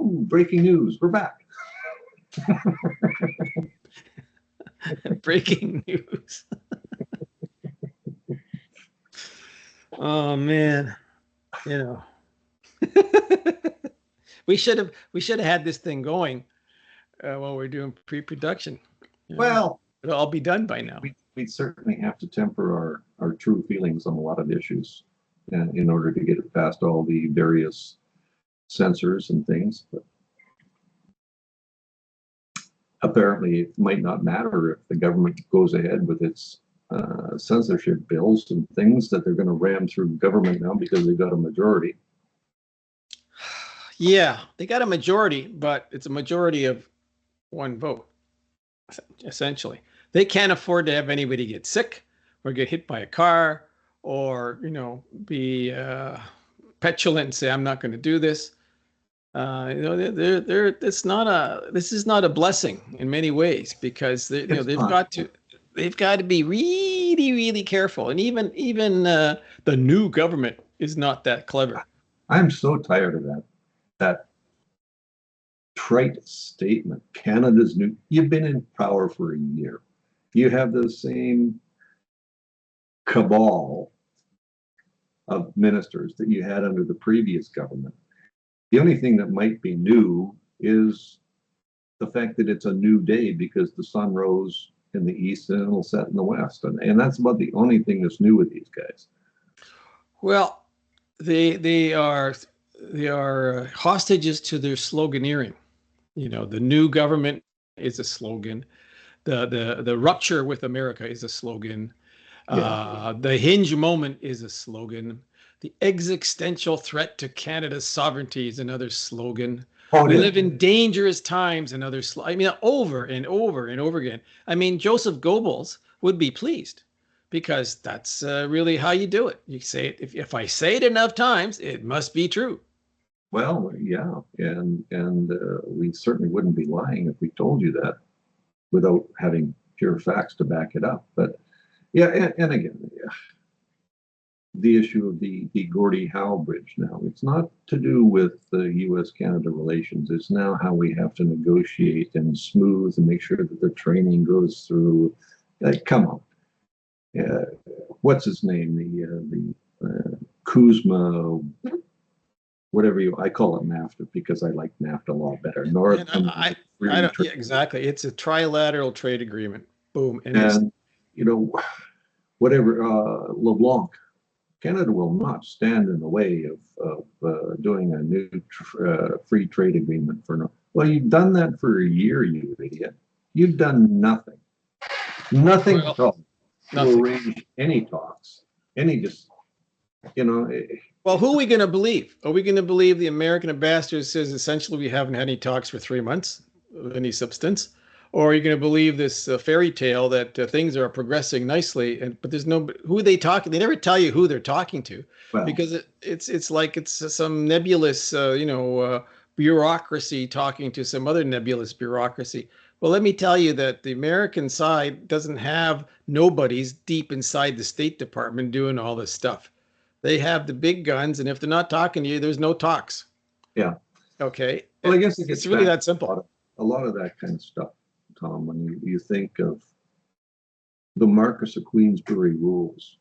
Ooh, breaking news, we're back. Breaking news. Oh man, you know. we should have had this thing going while we're doing pre-production. Well, it'll all be done by now. We'd certainly have to temper our true feelings on a lot of issues in order to get it past all the various censors and things. But apparently, it might not matter if the government goes ahead with its censorship bills and things that they're going to ram through government now because they've got a majority. Yeah, they got a majority, but it's a majority of one vote, essentially. They can't afford to have anybody get sick or get hit by a car or, be petulant and say, I'm not going to do this. This is not a blessing in many ways because they've got to be really, really careful. And even the new government is not that clever. I'm so tired of that trite statement. Canada's new. You've been in power for a year. You have the same cabal of ministers that you had under the previous government. The only thing that might be new is the fact that it's a new day because the sun rose in the east and it'll set in the west. And that's about the only thing that's new with these guys. Well, they are hostages to their sloganeering. The new government is a slogan. The rupture with America is a slogan. Yeah. The hinge moment is a slogan. The existential threat to Canada's sovereignty is another slogan. We live in dangerous times, another over and over and over again. Joseph Goebbels would be pleased because that's really how you do it. You say it, if I say it enough times, it must be true. Well, yeah, and we certainly wouldn't be lying if we told you that without having pure facts to back it up. But yeah, and again, the issue of the Gordie Howe Bridge now, it's not to do with the U.S.-Canada relations. It's now how we have to negotiate and smooth and make sure that the training goes through. Come on. What's his name? The Kuzma, whatever I call it NAFTA because I like NAFTA a lot better. Exactly. It's a trilateral trade agreement. Boom. And whatever, LeBlanc, Canada will not stand in the way of doing a new free trade agreement for no. Well, you've done that for a year, you idiot. You've done nothing. Nothing at all to arrange any talks. Well, who are we going to believe? Are we going to believe the American ambassador says essentially we haven't had any talks for 3 months of any substance? Or are you going to believe this fairy tale that things are progressing nicely, but there's no who are they talking? They never tell you who they're talking to, because it's like it's some nebulous bureaucracy talking to some other nebulous bureaucracy. Well, let me tell you that the American side doesn't have nobodies deep inside the State Department doing all this stuff. They have the big guns, and if they're not talking to you, there's no talks. Yeah. Okay. Well, I guess it's really that simple. A lot of that kind of stuff, Tom, when you think of the Marquess of Queensbury rules.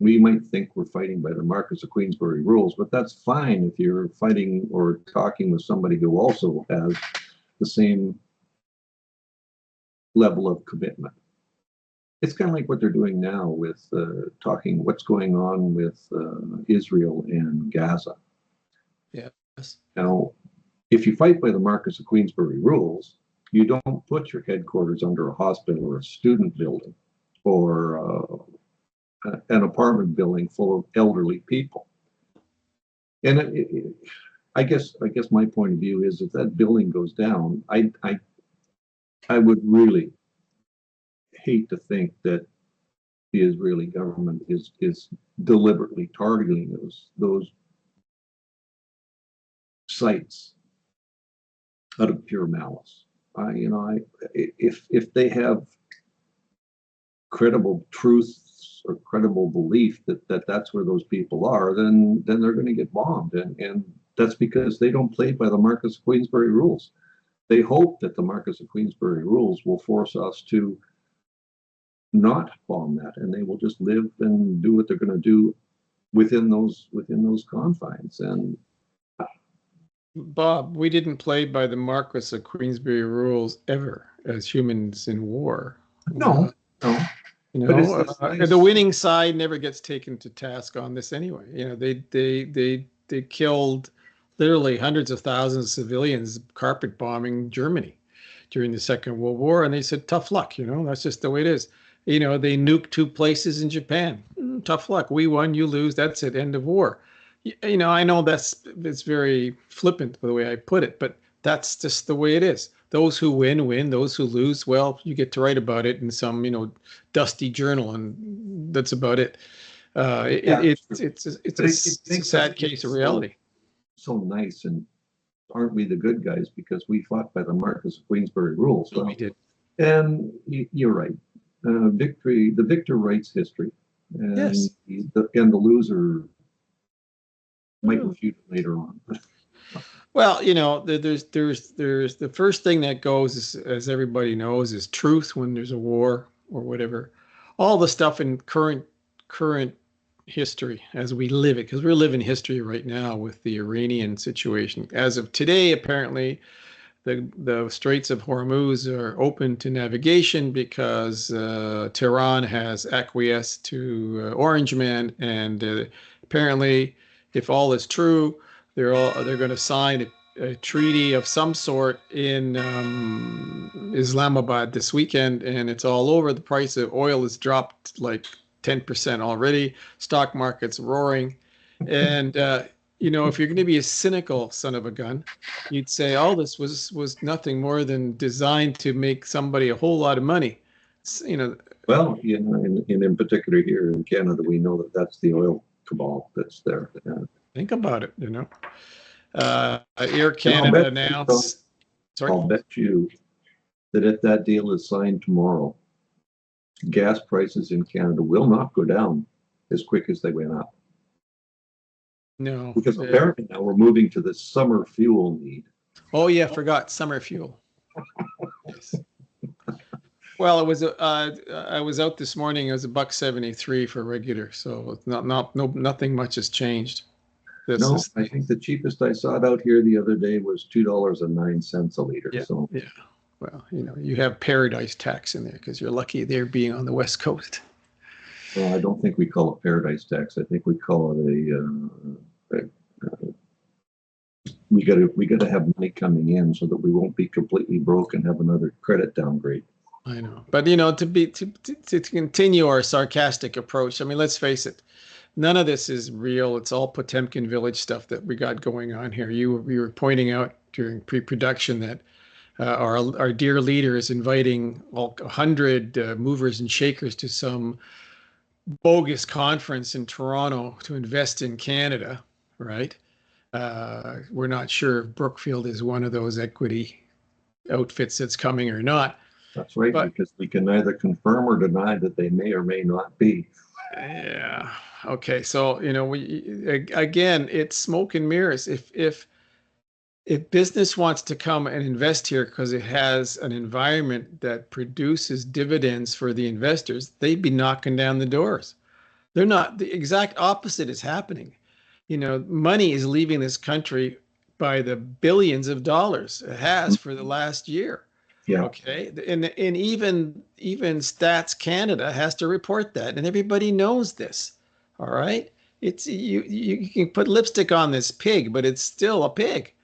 We might think we're fighting by the Marquess of Queensbury rules, but that's fine if you're fighting or talking with somebody who also has the same level of commitment. It's kind of like what they're doing now with talking what's going on with Israel and Gaza. Yes. Now, if you fight by the Marquess of Queensbury rules, you don't put your headquarters under a hospital or a student building or an apartment building full of elderly people. And I guess my point of view is if that building goes down, I would really hate to think that the Israeli government is deliberately targeting those sites out of pure malice. If they have credible truths or credible belief that that's where those people are, then they're going to get bombed. And That's because they don't play by the Marquess of Queensberry rules. They hope that the Marquess of Queensberry rules will force us to not bomb that, and they will just live and do what they're going to do within those confines. And Bob, we didn't play by the Marquess of Queensberry rules ever as humans in war. no, no. You But it's know, this nice- the winning side never gets taken to task on this anyway. You know, they killed literally hundreds of thousands of civilians carpet bombing Germany during the Second World War, and they said, "Tough luck." You know, that's just the way it is. You know, they nuked 2 places in Japan. Tough luck. We won, you lose. That's it. End of war. You know, I know it's very flippant the way I put it, but that's just the way it is. Those who win, win. Those who lose, well, you get to write about it in some, you know, dusty journal, and that's about it. It's a sad case of reality. So nice, and aren't we the good guys because we fought by the Marquess of Queensberry rules? Well, we did. And you're right. The victor writes history, and Yes. the loser might refute it later on. Well, you know, there's the first thing that goes is, as everybody knows, is truth when there's a war or whatever. All the stuff in current history as we live it, because we're living history right now with the Iranian situation. As of today, apparently, the Straits of Hormuz are open to navigation because Tehran has acquiesced to Orange Man, and apparently, if all is true, they're going to sign a treaty of some sort in Islamabad this weekend, and it's all over. The price of oil has dropped like 10% already. Stock market's roaring, and you know, if you're going to be a cynical son of a gun, you'd say all this was nothing more than designed to make somebody a whole lot of money. You know. Well, you know, in particular here in Canada, we know that that's the oil cabal that's there. Think about it. You know, Air Canada announced. I'll bet you that if that deal is signed tomorrow, gas prices in Canada will not go down as quick as they went up. No, because apparently now we're moving to the summer fuel need. Oh yeah, forgot summer fuel. Yes. Well, it was I was out this morning. It was $1.73 for regular, so it's nothing much has changed. I think the cheapest I saw it out here the other day was $2.09 a liter. Yeah, so yeah. Well, you know, you have paradise tax in there because you're lucky they're being on the West Coast. Well, I don't think we call it paradise tax. I think we call it we got to have money coming in so that we won't be completely broke and have another credit downgrade. I know, but you know, to continue our sarcastic approach. I mean, let's face it, none of this is real. It's all Potemkin Village stuff that we got going on here. You were pointing out during pre-production that our dear leader is inviting 100 movers and shakers to some bogus conference in Toronto to invest in Canada, right? We're not sure if Brookfield is one of those equity outfits that's coming or not. That's right, because we can neither confirm or deny that they may or may not be. Yeah. Okay. So, you know, again, it's smoke and mirrors. If business wants to come and invest here because it has an environment that produces dividends for the investors, they'd be knocking down the doors. They're not. The exact opposite is happening. You know, money is leaving this country by the billions of dollars. It has for the last year. Yeah. Okay. And even Stats Canada has to report that, and everybody knows this. All right. It's you can put lipstick on this pig, but it's still a pig.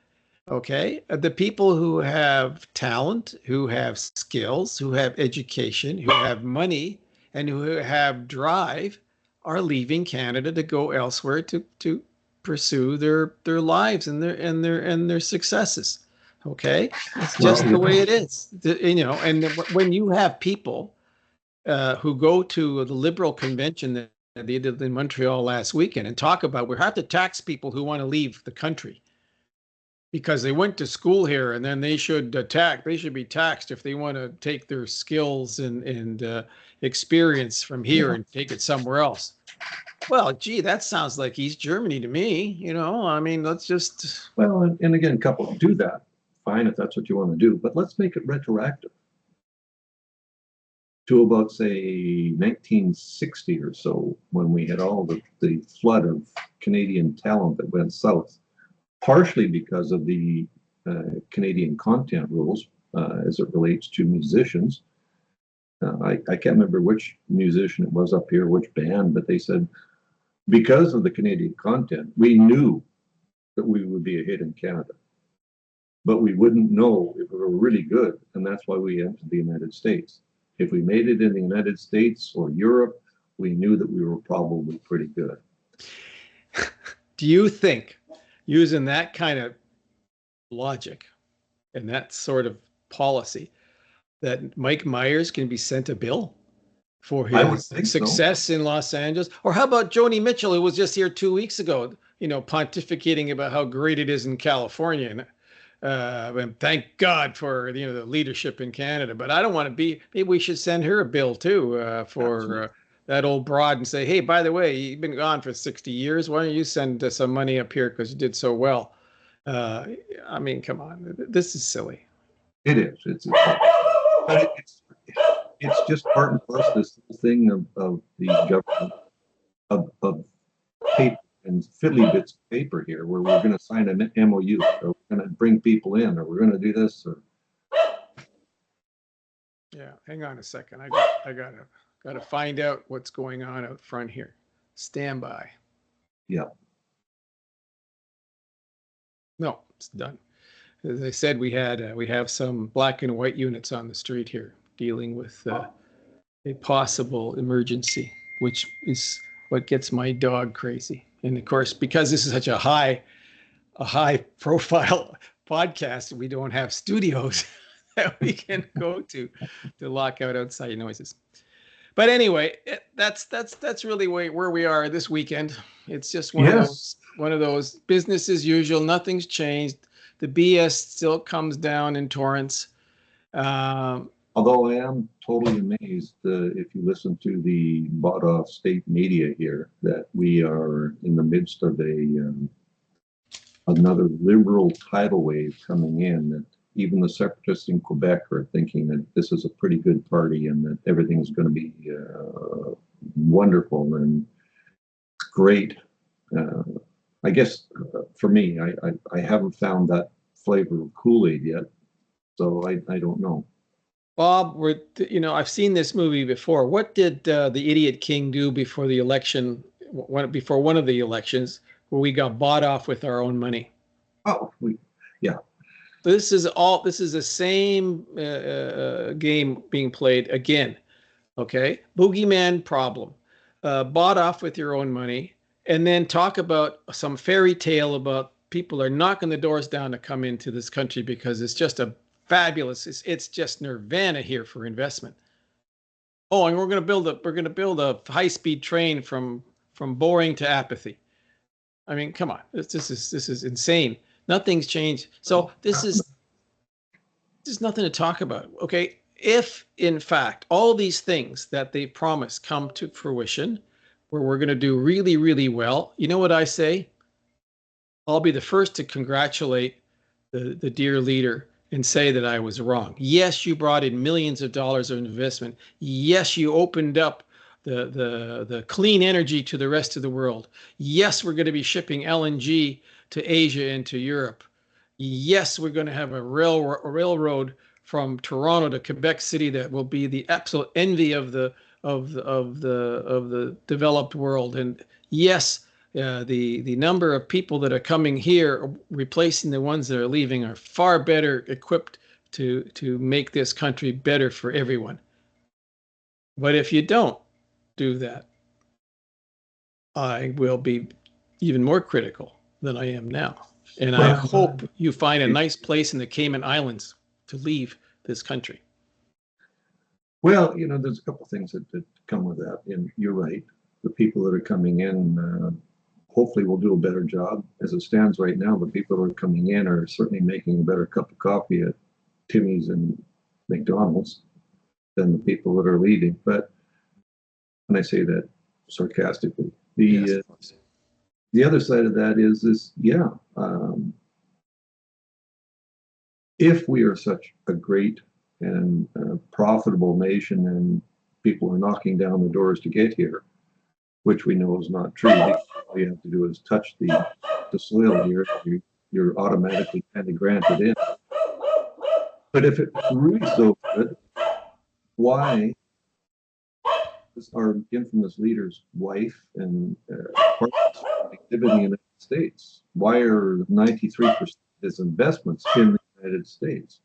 Okay. The people who have talent, who have skills, who have education, who have money, and who have drive are leaving Canada to go elsewhere to pursue their lives and their successes. Okay. It's just the way it is. You know, and when you have people who go to the Liberal convention that they did in Montreal last weekend and talk about we have to tax people who want to leave the country because they went to school here, and then they should be taxed if they want to take their skills and experience from here and take it somewhere else. Well, gee, that sounds like East Germany to me. I mean, let's just. Well, and again, couple do that. Fine if that's what you want to do, but let's make it retroactive to about say 1960 or so, when we had all the flood of Canadian talent that went south, partially because of the Canadian content rules as it relates to musicians. I can't remember which musician it was up here, which band, but they said because of the Canadian content, we knew that we would be a hit in Canada, but we wouldn't know if we were really good, and that's why we entered the United States. If we made it in the United States or Europe, we knew that we were probably pretty good. Do you think, using that kind of logic and that sort of policy, that Mike Myers can be sent a bill for his success in Los Angeles? Or how about Joni Mitchell, who was just here 2 weeks ago, pontificating about how great it is in California, and thank God for the leadership in Canada. But I don't want to be. Maybe we should send her a bill too for that old broad and say, hey, by the way, you've been gone for 60 years. Why don't you send some money up here because you did so well? I mean, come on, this is silly. It is. But it's just part and parcel of this thing of the government of paper and fiddly bits of paper here, where we're going to sign an MOU, or we're going to bring people in, or we're going to do this, or. Yeah, hang on a second. I gotta find out what's going on out front here. Stand by. Yeah. No, it's done. As I said, we have some black and white units on the street here dealing with a possible emergency, which is what gets my dog crazy. And of course, because this is such a high profile podcast, we don't have studios that we can go to lock out outside noises. But anyway, that's really where we are this weekend. It's just one of those business as usual. Nothing's changed. The BS still comes down in torrents. Although I am totally amazed, if you listen to the bought-off state media here, that we are in the midst of another liberal tidal wave coming in, that even the separatists in Quebec are thinking that this is a pretty good party and that everything is going to be wonderful and great. I guess for me, I haven't found that flavor of Kool-Aid yet, so I don't know. Bob, I've seen this movie before. What did the Idiot King do before the election? Before one of the elections, where we got bought off with our own money? Oh, yeah. This is the same game being played again. Okay, boogeyman problem, bought off with your own money, and then talk about some fairy tale about people are knocking the doors down to come into this country because it's just a fabulous. It's just nirvana here for investment. Oh, and we're going to build a high-speed train from boring to apathy. I mean, come on, this is insane. Nothing's changed. So there's nothing to talk about. Okay, if in fact all these things that they promised come to fruition, where we're going to do really, really well, you know what I say? I'll be the first to congratulate the dear leader and say that I was wrong. Yes, you brought in millions of dollars of investment. Yes, you opened up the clean energy to the rest of the world. Yes, we're going to be shipping LNG to Asia and to Europe. Yes, we're going to have a railroad from Toronto to Quebec City that will be the absolute envy of the developed world. And yes, the number of people that are coming here, replacing the ones that are leaving, are far better equipped to make this country better for everyone. But if you don't do that, I will be even more critical than I am now. And I hope you find a nice place in the Cayman Islands to leave this country. Well, there's a couple of things that come with that. And you're right. The people that are coming in hopefully will do a better job. As it stands right now, the people that are coming in are certainly making a better cup of coffee at Timmy's and McDonald's than the people that are leaving. But when I say that, sarcastically. Yes, of course. The other side of that is if we are such a great and profitable nation and people are knocking down the doors to get here, which we know is not true. All you have to do is touch the soil here. You're automatically kind of granted in. But if it's really so good, why is our infamous leader's wife and partners live in the United States? Why are 93% of his investments in the United States?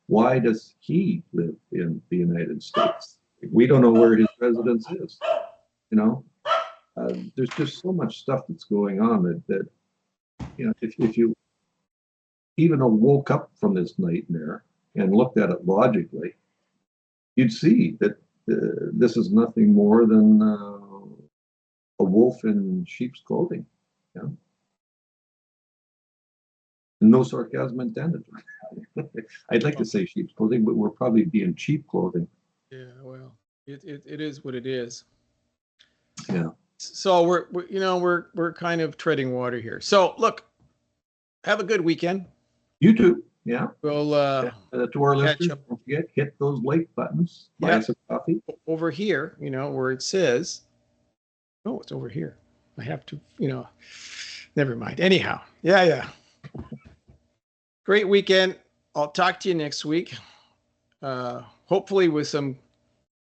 Why does he live in the United States? We don't know where his residence is. You know, there's just so much stuff that's going on that you know, if you even woke up from this nightmare and looked at it logically, you'd see that this is nothing more than a wolf in sheep's clothing. Yeah. No sarcasm intended. I'd like to say sheep's clothing, but we're probably being cheap clothing. Yeah, well, it is what it is. Yeah. So we're kind of treading water here. So look, have a good weekend. You too. Yeah. We'll To our catch listeners, up. don't forget, hit those like buttons. Buy Yeah. us a coffee. Over here, where it says, oh, it's over here. I have to, never mind. Anyhow, yeah. Great weekend. I'll talk to you next week. Hopefully with some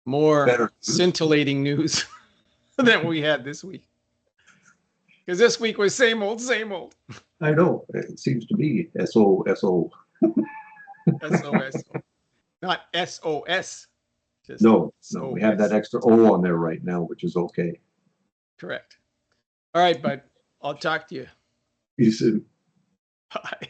more Better. scintillating news than we had this week. Because this week was same old, same old. I know. It seems to be SOSO. SOS. Not SOS. Just No, we have that SOS. extra O on there right now, which is okay. Correct. All right, bud. I'll talk to you. You soon. Bye.